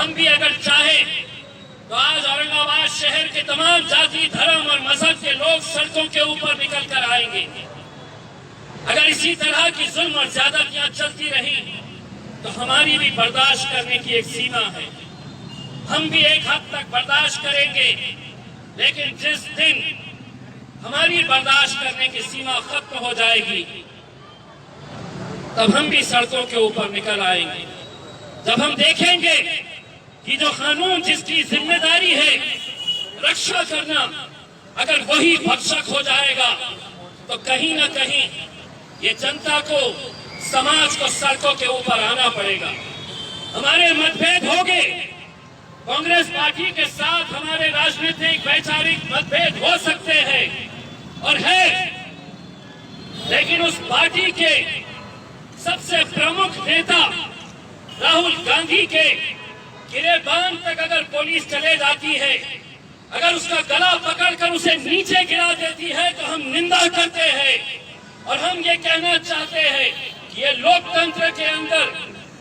हम भी अगर चाहे तो आज औरंगाबाद शहर के तमाम जाति, धर्म और मजहब के लोग सड़कों के ऊपर निकल कर आएंगे। अगर इसी तरह की जुल्म और ज्यादतियां चलती रही तो हमारी भी बर्दाश्त करने की एक सीमा है। हम भी एक हद तक बर्दाश्त करेंगे, लेकिन जिस दिन हमारी बर्दाश्त करने की सीमा खत्म हो जाएगी तब हम भी सड़कों के ऊपर निकल आएंगे। जब हम देखेंगे कि जो कानून जिसकी जिम्मेदारी है रक्षा करना, अगर वही भक्षक हो जाएगा तो कहीं ना कहीं ये जनता को, समाज को सड़कों के ऊपर आना पड़ेगा। हमारे मतभेद होंगे, कांग्रेस पार्टी के साथ हमारे राजनीतिक वैचारिक मतभेद हो सकते हैं और है, लेकिन उस पार्टी के सबसे प्रमुख नेता राहुल गांधी के गिरेबान तक अगर पुलिस चले जाती है, अगर उसका गला पकड़कर उसे नीचे गिरा देती है तो हम निंदा करते हैं और हम ये कहना चाहते हैं कि ये लोकतंत्र के अंदर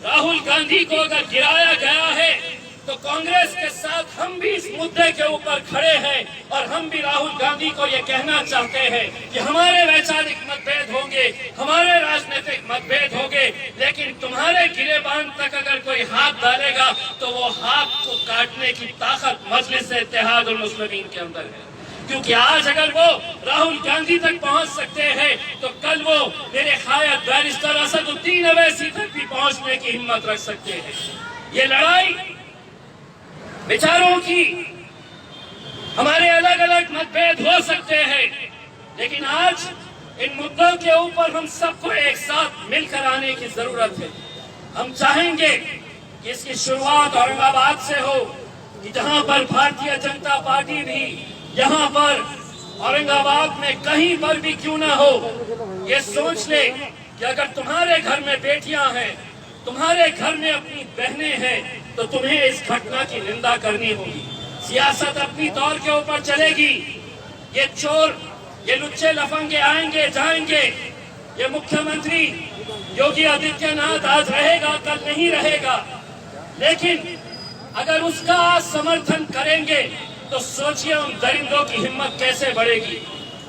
राहुल गांधी को अगर गिराया गया है तो कांग्रेस के साथ हम भी इस मुद्दे के ऊपर खड़े हैं और हम भी राहुल गांधी को ये कहना चाहते हैं कि हमारे वैचारिक मतभेद होंगे, हमारे राजनीतिक मतभेद होंगे, लेकिन तुम्हारे गिरेबान तक अगर कोई हाथ डालेगा तो वो हाथ को काटने की ताकत मजलिस इत्तेहाद उल मुस्लिमीन के अंदर है। क्योंकि आज अगर वो राहुल गांधी तक पहुंच सकते हैं तो कल वो मेरे खायद बैरिस्टर असदुद्दीन अवैसी तक भी पहुंचने की हिम्मत रख सकते हैं। ये लड़ाई विचारों की, हमारे अलग अलग मतभेद हो सकते हैं, लेकिन आज इन मुद्दों के ऊपर हम सबको एक साथ मिलकर आने की जरूरत है। हम चाहेंगे कि इसकी शुरुआत औरंगाबाद से हो, कि जहां पर भारतीय जनता पार्टी भी यहाँ पर औरंगाबाद में कहीं पर भी क्यों ना हो, ये सोच ले कि अगर तुम्हारे घर में बेटियां हैं, तुम्हारे घर में अपनी बहनें हैं, तो तुम्हें इस घटना की निंदा करनी होगी। सियासत अपनी तौर के ऊपर चलेगी। ये चोर, ये लुच्चे लफंगे आएंगे जाएंगे। ये मुख्यमंत्री योगी आदित्यनाथ आज रहेगा, कल नहीं रहेगा, लेकिन अगर उसका समर्थन करेंगे तो सोचिए उन दरिंदों की हिम्मत कैसे बढ़ेगी।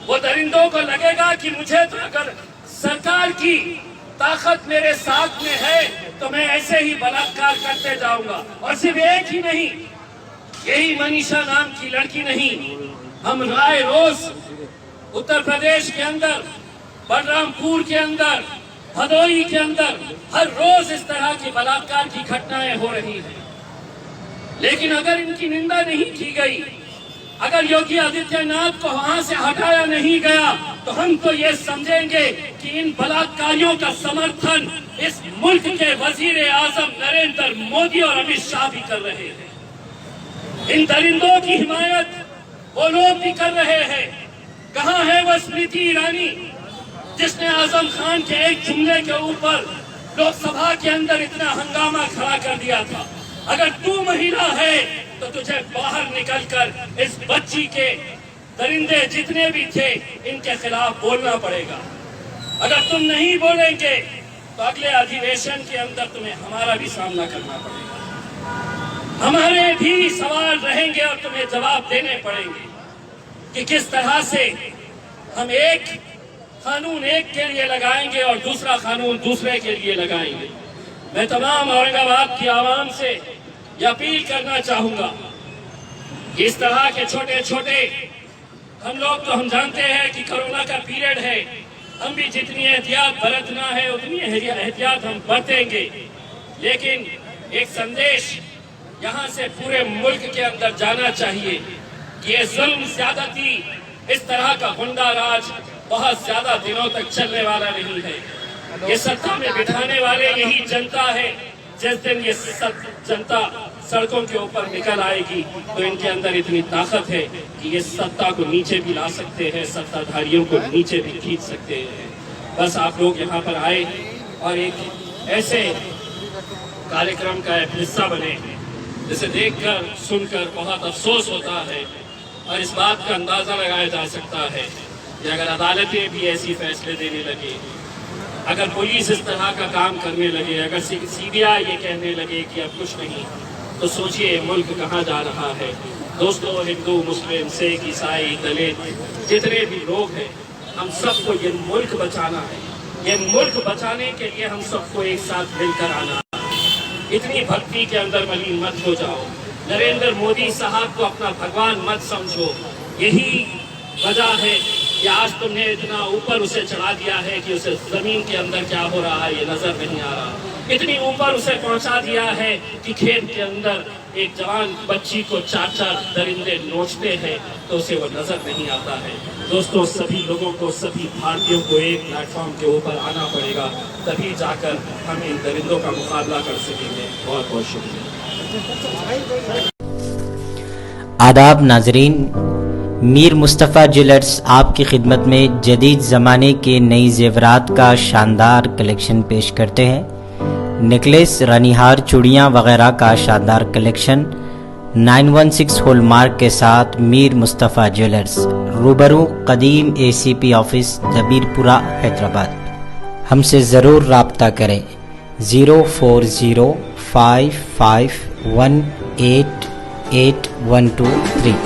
वो दरिंदों को लगेगा कि मुझे तो अगर सरकार की ताकत मेरे साथ में है तो मैं ऐसे ही बलात्कार करते जाऊंगा। और सिर्फ एक ही नहीं, यही मनीषा नाम की लड़की नहीं, हम राय रोज उत्तर प्रदेश के अंदर, बलरामपुर के अंदर, भदोही के अंदर हर रोज इस तरह की बलात्कार की घटनाएं हो रही हैं। लेकिन अगर इनकी निंदा नहीं की गई, अगर योगी आदित्यनाथ को वहां से हटाया नहीं गया तो हम तो ये समझेंगे कि इन बलात्कारियों का समर्थन इस मुल्क के वजीर आजम नरेंद्र मोदी और अमित शाह भी कर रहे हैं। इन दरिंदों की हिमायत वो लोग भी कर रहे हैं। कहाँ है वो स्मृति ईरानी जिसने आजम खान के एक जुमले के ऊपर लोकसभा के अंदर इतना हंगामा खड़ा कर दिया था। अगर तू महिला है तो तुझे बाहर निकलकर इस बच्ची के दरिंदे जितने भी थे इनके खिलाफ बोलना पड़ेगा। अगर तुम नहीं बोलेंगे तो अगले अधिवेशन के अंदर तुम्हें हमारा भी सामना करना पड़ेगा। हमारे भी सवाल रहेंगे और तुम्हें जवाब देने पड़ेंगे कि किस तरह से हम एक कानून एक के लिए लगाएंगे और दूसरा कानून दूसरे के लिए लगाएंगे। मैं तमाम औरंगाबाद की आवाम से ये अपील करना चाहूंगा कि इस तरह के छोटे छोटे हम जानते हैं कि कोरोना का पीरियड है, हम भी जितनी एहतियात बरतना है उतनी एहतियात हम बरतेंगे, लेकिन एक संदेश यहाँ से पूरे मुल्क के अंदर जाना चाहिए कि ये जुल्म ज्यादती, इस तरह का गुंडा राज बहुत ज्यादा दिनों तक चलने वाला नहीं है। ये सत्ता में बिठाने वाले यही जनता है। जिस दिन ये जनता सड़कों के ऊपर निकल आएगी तो इनके अंदर इतनी ताकत है कि ये सत्ता को नीचे भी ला सकते हैं, सत्ताधारियों को नीचे भी खींच सकते हैं। बस आप लोग यहाँ पर आए और एक ऐसे कार्यक्रम का एक हिस्सा बने जिसे देखकर सुनकर बहुत अफसोस होता है और इस बात का अंदाजा लगाया जा सकता है कि अगर अदालतें भी ऐसी फैसले देने लगे, अगर पुलिस इस तरह का काम करने लगे, अगर सीबीआई ये कहने लगे कि अब कुछ नहीं, तो सोचिए मुल्क कहाँ जा रहा है। दोस्तों, हिंदू, मुस्लिम, सिख, ईसाई, दलित, जितने भी लोग हैं, हम सबको ये मुल्क बचाना है। ये मुल्क बचाने के लिए हम सबको एक साथ मिलकर आना है। इतनी भक्ति के अंदर मलिन मत हो जाओ। नरेंद्र मोदी साहब को अपना भगवान मत समझो। यही वजह है कि आज तुमने इतना ऊपर उसे चढ़ा दिया है कि उसे जमीन के अंदर क्या हो रहा है ये नजर नहीं आ रहा। इतनी ऊपर उसे पहुंचा दिया है कि खेत के अंदर एक जवान बच्ची को 4-4 दरिंदे नोचते हैं तो उसे वो नजर नहीं आता है। दोस्तों, सभी लोगों को, सभी भारतीयों को एक प्लेटफॉर्म के ऊपर आना पड़ेगा, तभी जाकर हम इन दरिंदों का मुकाबला कर सकेंगे। बहुत बहुत शुक्रिया। आदाब नाजरीन, मीर मुस्तफ़ा ज्वेलर्स आपकी खिदमत में जदीद ज़माने के नई जेवरात का शानदार कलेक्शन पेश करते हैं। नेकलेस, रानीहार, चूड़ियाँ वगैरह का शानदार कलेक्शन 916 हॉलमार्क के साथ मीर मुस्तफ़ा ज्वेलर्स, रूबरू कदीम ACP ऑफिस, जबीरपुरा, हैदराबाद। हमसे ज़रूर राब्ता करें। 0405518812 3।